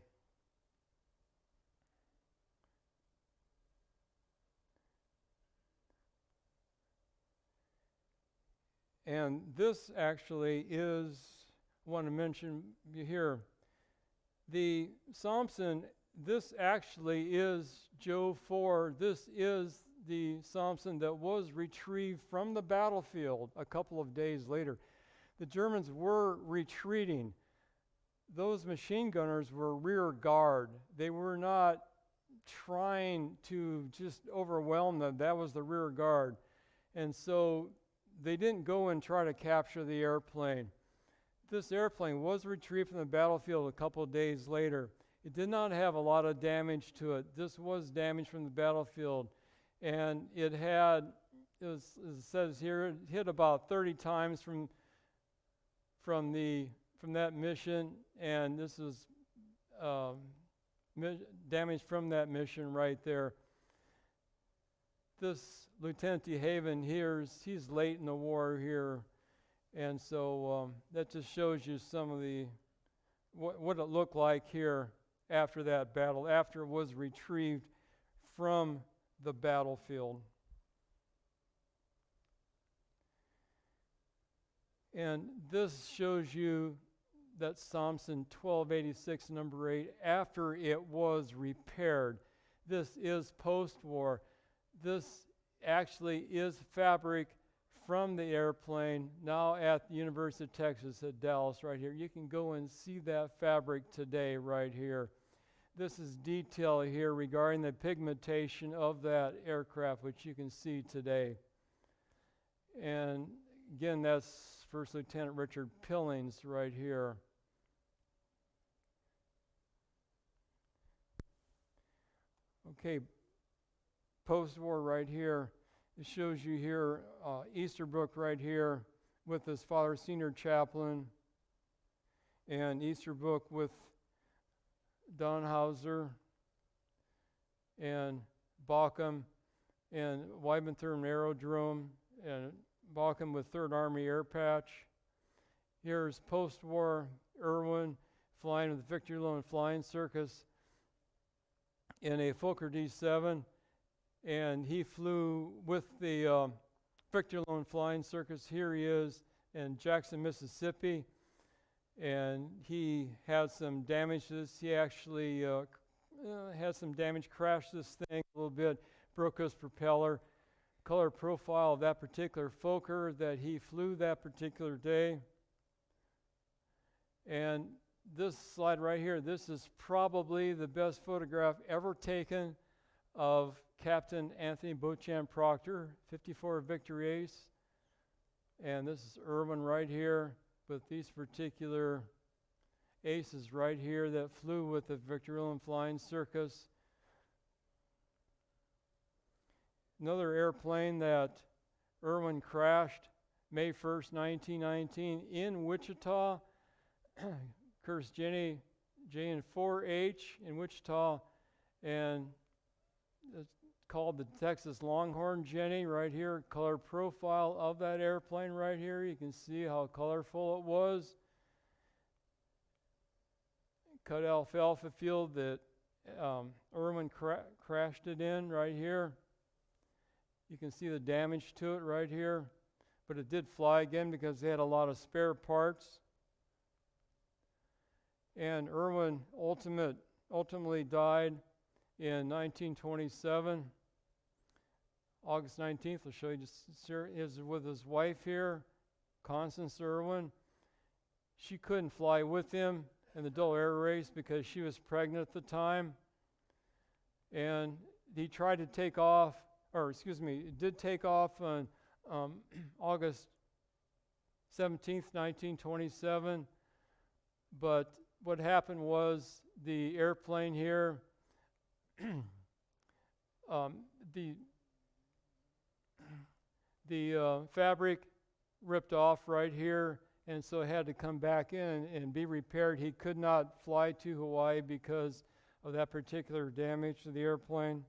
And this actually is, I want to mention here, the Thompson, this actually is Joe 4. This is the Thompson that was retrieved from the battlefield a couple of days later. The Germans were retreating. Those machine gunners were rear guard. They were not trying to just overwhelm them. That was the rear guard. And so they didn't go and try to capture the airplane. This airplane was retrieved from the battlefield a couple of days later. It did not have a lot of damage to it. This was damage from the battlefield. And it says here, it hit about 30 times from that mission, and this is damage from that mission right there. This Lieutenant DeHaven here, he's late in the war here, and so that just shows you some of the what it looked like here after that battle, after it was retrieved from the battlefield. And this shows you that Thompson 1286 number 8 after it was repaired. This is post-war. This actually is fabric from the airplane now at the University of Texas at Dallas right here. You can go and see that fabric today right here. This is detail here regarding the pigmentation of that aircraft, which you can see today. And again, that's First Lieutenant Richard Pillings right here. Okay, post-war right here. It shows you here Easterbrook right here with his father, senior chaplain, and Easterbrook with Donhauser and Baucom and Weibenthurm Aerodrome and Baucom with 3rd Army Air Patch. Here's post-war Erwin flying with the Victory Loan Flying Circus in a Fokker D7, and he flew with the Victory Loan Flying Circus. Here he is in Jackson, Mississippi, and he had some damage to this. He actually had some damage, crashed this thing a little bit, broke his propeller. Color profile of that particular Fokker that he flew that particular day. And this slide right here, this is probably the best photograph ever taken of Captain Anthony Beauchamp Proctor, 54 Victory Ace. And this is Erwin right here with these particular aces right here that flew with the Victory Loan Flying Circus. Another airplane that Erwin crashed May 1st, 1919 in Wichita. Curse Jenny JN4H in Wichita, and it's called the Texas Longhorn Jenny right here. Color profile of that airplane right here. You can see how colorful it was. Cut alfalfa field that Erwin crashed it in right here. You can see the damage to it right here, but it did fly again because they had a lot of spare parts. And Erwin ultimately died in 1927, August 19th. I'll show you just is with his wife here, Constance Erwin. She couldn't fly with him in the Dull Air Race because she was pregnant at the time. And he tried to take off, did take off on August 17th, 1927. But what happened was the airplane here, the fabric ripped off right here, and so it had to come back in and be repaired. He could not fly to Hawaii because of that particular damage to the airplane.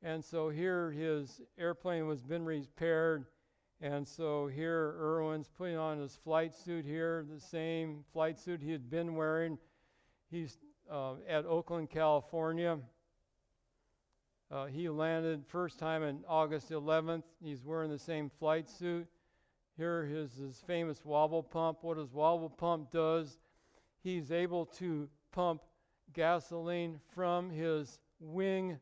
And so here his airplane was been repaired, and so here Erwin's putting on his flight suit here, the same flight suit he had been wearing. He's at Oakland, California. He landed first time on August 11th. He's wearing the same flight suit. Here is his famous wobble pump. What his wobble pump does, he's able to pump gasoline from his wing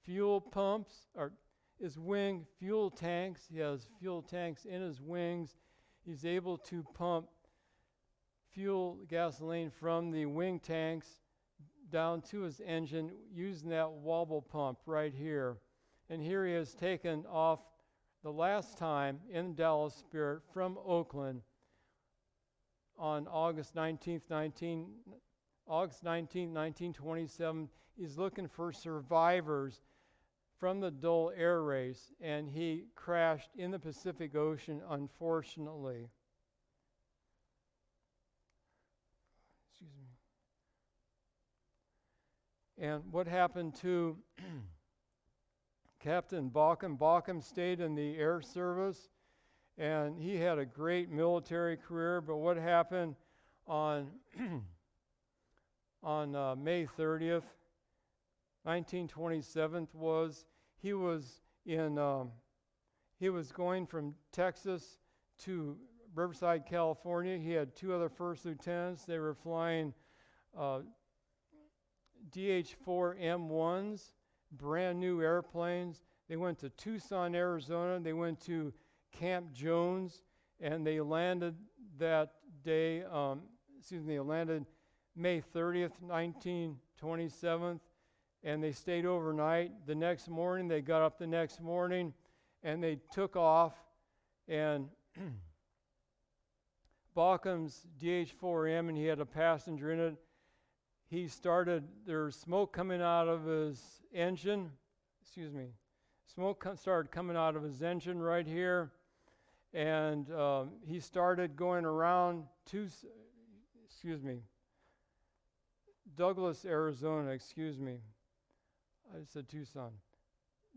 fuel pumps, or his wing fuel tanks. He has fuel tanks in his wings. He's able to pump gasoline from the wing tanks down to his engine using that wobble pump right here. And here he has taken off the last time in Dallas Spirit from Oakland on August 19th, 1927. He's looking for survivors from the Dull Air Race, and he crashed in the Pacific Ocean, unfortunately. Excuse me. And what happened to Captain Baucom? Baucom stayed in the Air Service, and he had a great military career, but what happened on May 30th, 1927 was he was going from Texas to Riverside, California. He had two other first lieutenants. They were flying DH-4M1s, brand new airplanes. They went to Tucson, Arizona. They went to Camp Jones, and they landed that day, they landed May 30th, 1927, and they stayed overnight. The next morning, they got up the next morning, and they took off, and Baucom's DH-4M, and he had a passenger in it. There's smoke coming out of his engine, started coming out of his engine right here, and he started going around Douglas, Arizona, I said Tucson.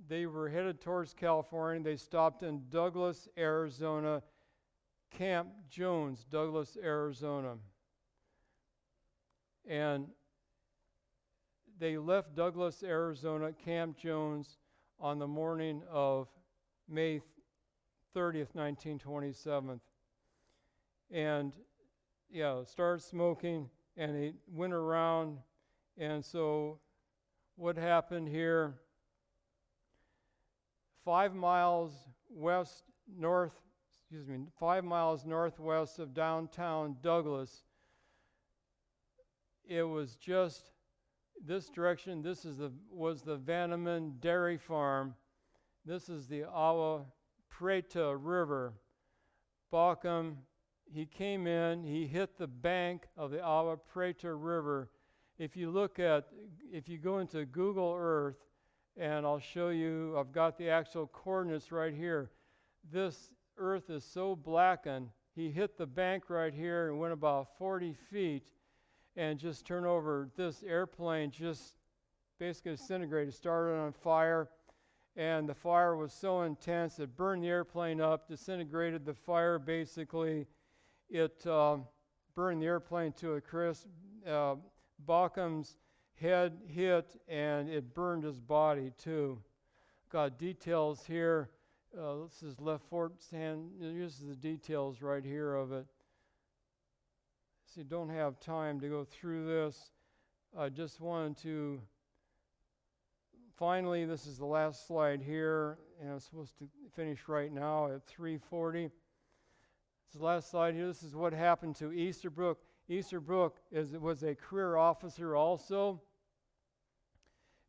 They were headed towards California. They stopped in Douglas, Arizona, Camp Jones, Douglas, Arizona. And they left Douglas, Arizona, Camp Jones on the morning of May 30th, 1927. And started smoking, and they went around. And so what happened here, 5 miles northwest of downtown Douglas, it was just this direction. This was the Vanneman Dairy Farm. This is the Agua Prieta River. Baucom, he came in, he hit the bank of the Agua Prieta River. If you go into Google Earth, and I'll show you, I've got the actual coordinates right here. This earth is so blackened, he hit the bank right here and went about 40 feet and just turned over. This airplane just basically disintegrated, started on fire, and the fire was so intense it burned the airplane up, disintegrated the fire basically. It burned the airplane to a crisp. Baucom's head hit, and it burned his body too. Got details here. This is left fort stand. This is the details right here of it. So you don't have time to go through this. I just wanted to, finally, this is the last slide here, and I'm supposed to finish right now at 3:40. This is the last slide here. This is what happened to Easterbrook. Easterbrook was a career officer also.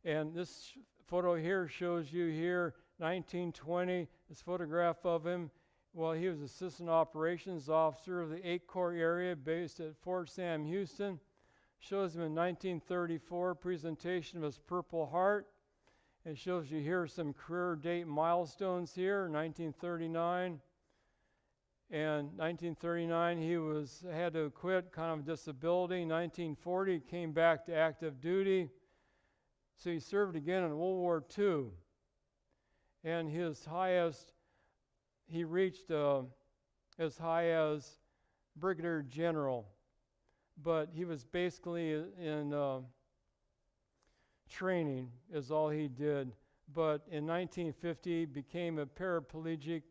And this photo here shows you here, 1920, this photograph of him. Well, he was Assistant Operations Officer of the 8 Corps area based at Fort Sam Houston. Shows him in 1934, presentation of his Purple Heart. It shows you here some career date milestones here, 1939. And 1939, he had to quit, kind of disability. 1940, came back to active duty. So he served again in World War II. And his highest, he reached as high as Brigadier General. But he was basically in training is all he did. But in 1950, became a paraplegic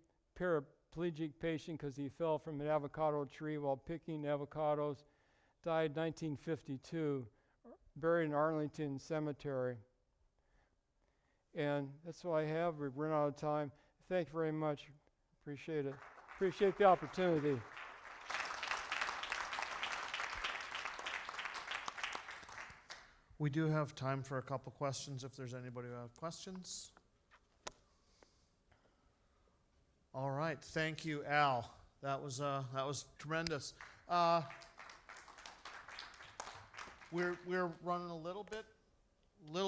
patient because he fell from an avocado tree while picking avocados. Died 1952, buried in Arlington Cemetery. And that's all I have. We've run out of time. Thank you very much. Appreciate it. Appreciate the opportunity. We do have time for a couple questions if there's anybody who have questions. All right, thank you, Al. That was tremendous. We're running a little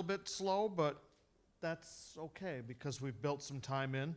bit slow, but that's okay because we've built some time in.